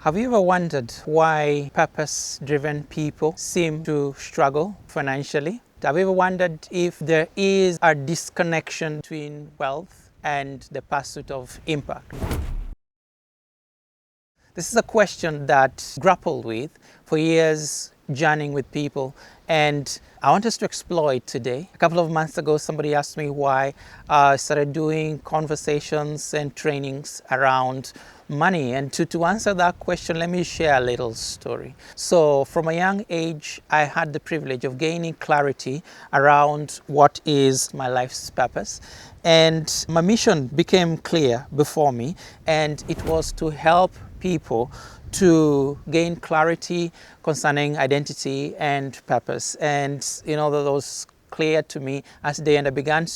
Have you ever wondered why purpose-driven people seem to struggle financially? Have you ever wondered if there is a disconnection between wealth and the pursuit of impact? This is a question that I grappled with for years, journeying with people, and I want us to explore it today. A couple of months ago, somebody asked me why I started doing conversations and trainings around money. And to answer that question, let me share a little story. So from a young age, I had the privilege of gaining clarity around what is my life's purpose. And my mission became clear before me, and it was to help people to gain clarity concerning identity and purpose. And that was clear to me as day, and I began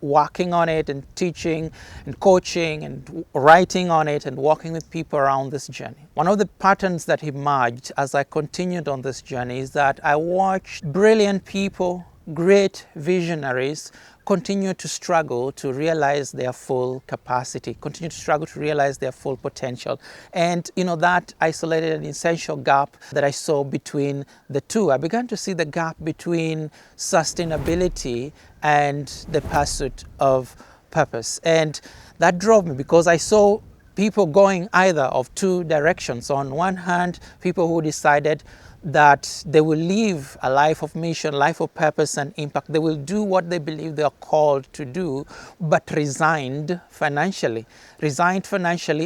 working on it and teaching and coaching and writing on it and working with people around this journey. One of the patterns that emerged as I continued on this journey is that I watched brilliant people, great visionaries, continue to struggle to realize their full capacity, continue to struggle to realize their full potential. And that isolated an essential gap that I saw between the two. I began to see the gap between sustainability and the pursuit of purpose. And that drove me because I saw people going either of two directions. On one hand, people who decided that they will live a life of mission, life of purpose and impact. They will do what they believe they are called to do, but resigned financially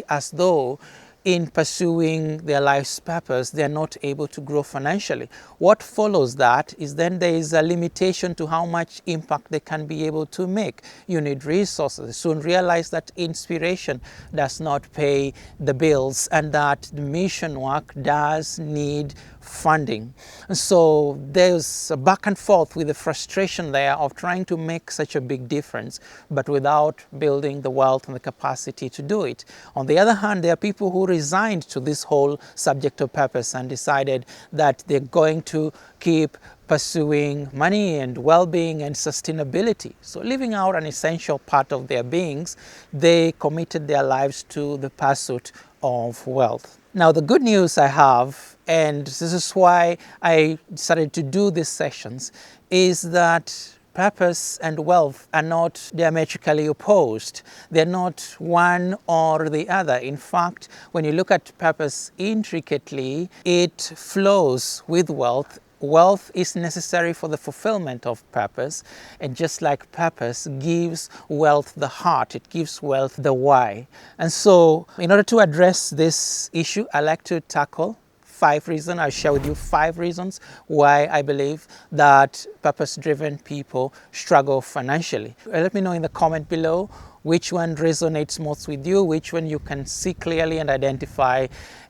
as though in pursuing their life's purpose, they are not able to grow financially. What follows that is then there is a limitation to how much impact they can be able to make. You need resources. Soon realize that inspiration does not pay the bills and that the mission work does need funding. So there's a back and forth with the frustration there of trying to make such a big difference, but without building the wealth and the capacity to do it. On the other hand, there are people who resigned to this whole subject of purpose and decided that they're going to keep pursuing money and well-being and sustainability. So leaving out an essential part of their beings, they committed their lives to the pursuit of wealth. Now, the good news I have, and this is why I decided to do these sessions, is that purpose and wealth are not diametrically opposed. They're not one or the other. In fact, when you look at purpose intricately, it flows with wealth. Wealth is necessary for the fulfillment of purpose, and just like purpose gives wealth the heart, it gives wealth the why. And so, in order to address this issue, I like to tackle 5 reasons. I'll share with you 5 reasons why I believe that purpose-driven people struggle financially. Let me know in the comment below which one resonates most with you, which one you can see clearly and identify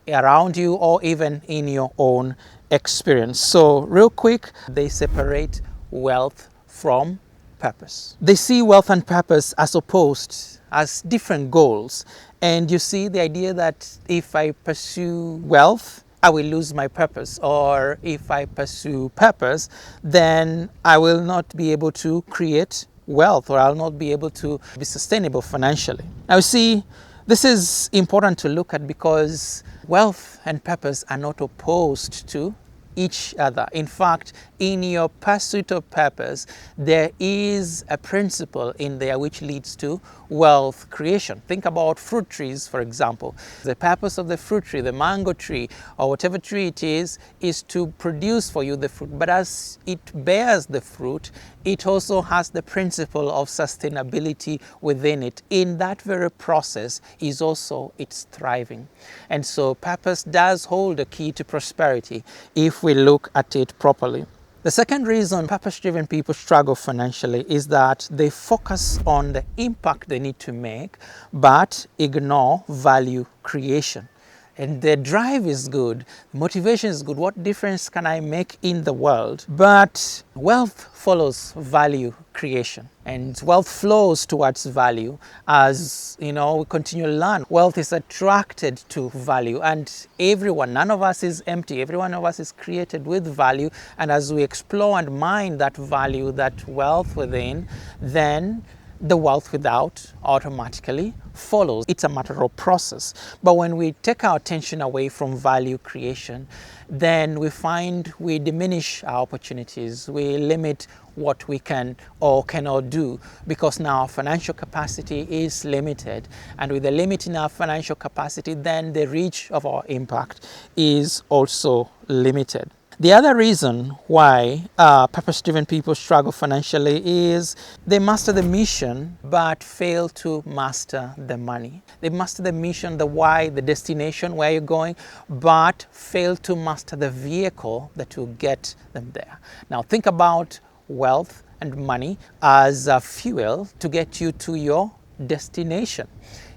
around you or even in your own experience. So real quick, they separate wealth from purpose. They see wealth and purpose as opposed, as different goals. And you see the idea that if I pursue wealth, I will lose my purpose, or if I pursue purpose, then I will not be able to create wealth, or I'll not be able to be sustainable financially. Now, see, this is important to look at because wealth and purpose are not opposed to each other. In fact, in your pursuit of purpose, there is a principle in there which leads to wealth creation. Think about fruit trees, for example. The purpose of the fruit tree, the mango tree, or whatever tree it is to produce for you the fruit. But as it bears the fruit, it also has the principle of sustainability within it. In that very process is also its thriving. And so purpose does hold a key to prosperity if we look at it properly. The second reason purpose-driven people struggle financially is that they focus on the impact they need to make, but ignore value creation. And the drive is good, motivation is good. What difference can I make in the world? But wealth follows value creation, and wealth flows towards value. As we continue to learn, wealth is attracted to value, and everyone, none of us is empty. Every one of us is created with value, and as we explore and mine that value, that wealth within, then the wealth without automatically follows. It's a matter of process. But when we take our attention away from value creation, then we find we diminish our opportunities. We limit what we can or cannot do because now our financial capacity is limited. And with the limit in our financial capacity, then the reach of our impact is also limited. The other reason why purpose-driven people struggle financially is they master the mission but fail to master the money. They master the mission, the why, the destination, where you're going, but fail to master the vehicle that will get them there. Now think about wealth and money as a fuel to get you to your destination.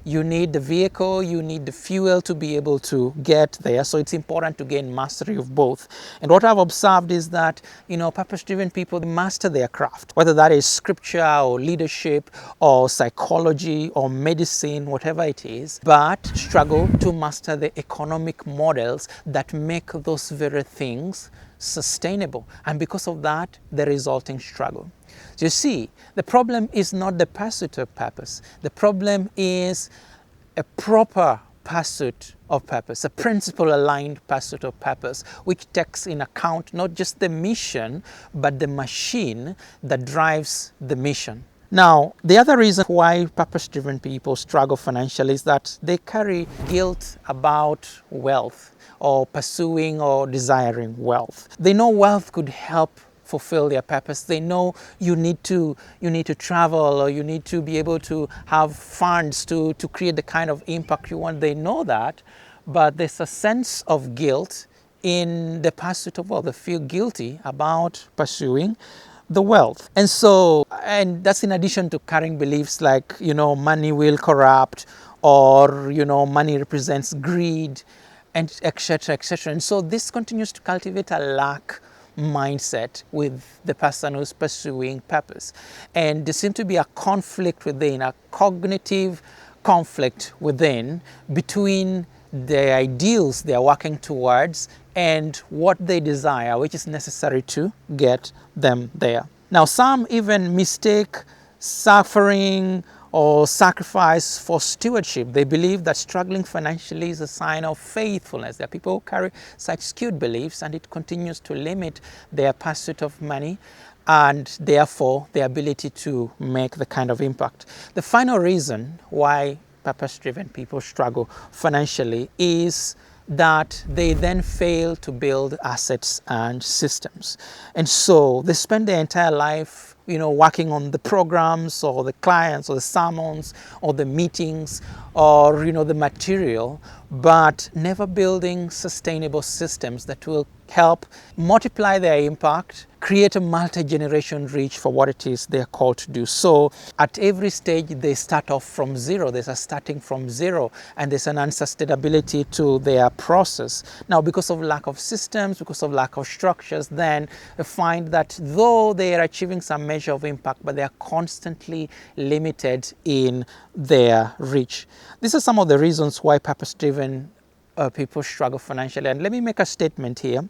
You need the vehicle, you need the fuel to be able to get there. So it's important to gain mastery of both. And what I've observed is that, purpose-driven people master their craft, whether that is scripture or leadership or psychology or medicine, whatever it is, but struggle to master the economic models that make those very things sustainable. And because of that, the resulting struggle. So you see, the problem is not the pursuit of purpose. The problem is a proper pursuit of purpose, a principle-aligned pursuit of purpose, which takes in account not just the mission, but the machine that drives the mission. Now, the other reason why purpose-driven people struggle financially is that they carry guilt about wealth or pursuing or desiring wealth. They know wealth could help fulfill their purpose. They know you need to travel, or you need to be able to have funds to create the kind of impact you want. They know that, but there's a sense of guilt in the pursuit of wealth. They feel guilty about pursuing the wealth. And that's in addition to carrying beliefs like, money will corrupt, or, money represents greed, and etc., etc. And so this continues to cultivate a lack mindset with the person who's pursuing purpose. And there seems to be a conflict within, a cognitive conflict within, between the ideals they are working towards and what they desire, which is necessary to get them there. Now, some even mistake suffering or sacrifice for stewardship. They believe that struggling financially is a sign of faithfulness. There are people who carry such skewed beliefs, and it continues to limit their pursuit of money and therefore their ability to make the kind of impact. The final reason why purpose-driven people struggle financially is that they then fail to build assets and systems. And so they spend their entire life working on the programs or the clients or the sermons or the meetings or, the material, but never building sustainable systems that will help multiply their impact, create a multi-generation reach for what it is they're called to do. So at every stage, they start off from zero. There's a starting from zero, and there's an unsustainability to their process. Now, because of lack of systems, because of lack of structures, then they find that though they are achieving some measure of impact, but they are constantly limited in their reach. These are some of the reasons why purpose-driven people struggle financially. And let me make a statement here.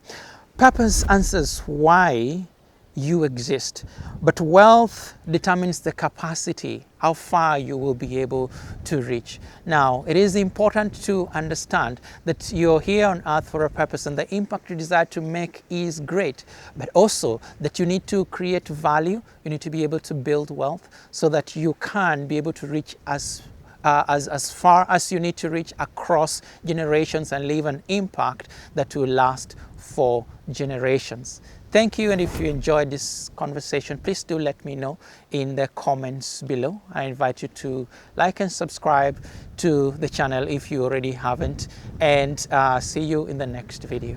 Purpose answers why you exist, but wealth determines the capacity, how far you will be able to reach. Now, it is important to understand that you're here on earth for a purpose, and the impact you desire to make is great, but also that you need to create value, you need to be able to build wealth so that you can be able to reach as far as you need to reach across generations and leave an impact that will last for generations. Thank you, and if you enjoyed this conversation, please do let me know in the comments below. I invite you to like and subscribe to the channel if you already haven't, and see you in the next video.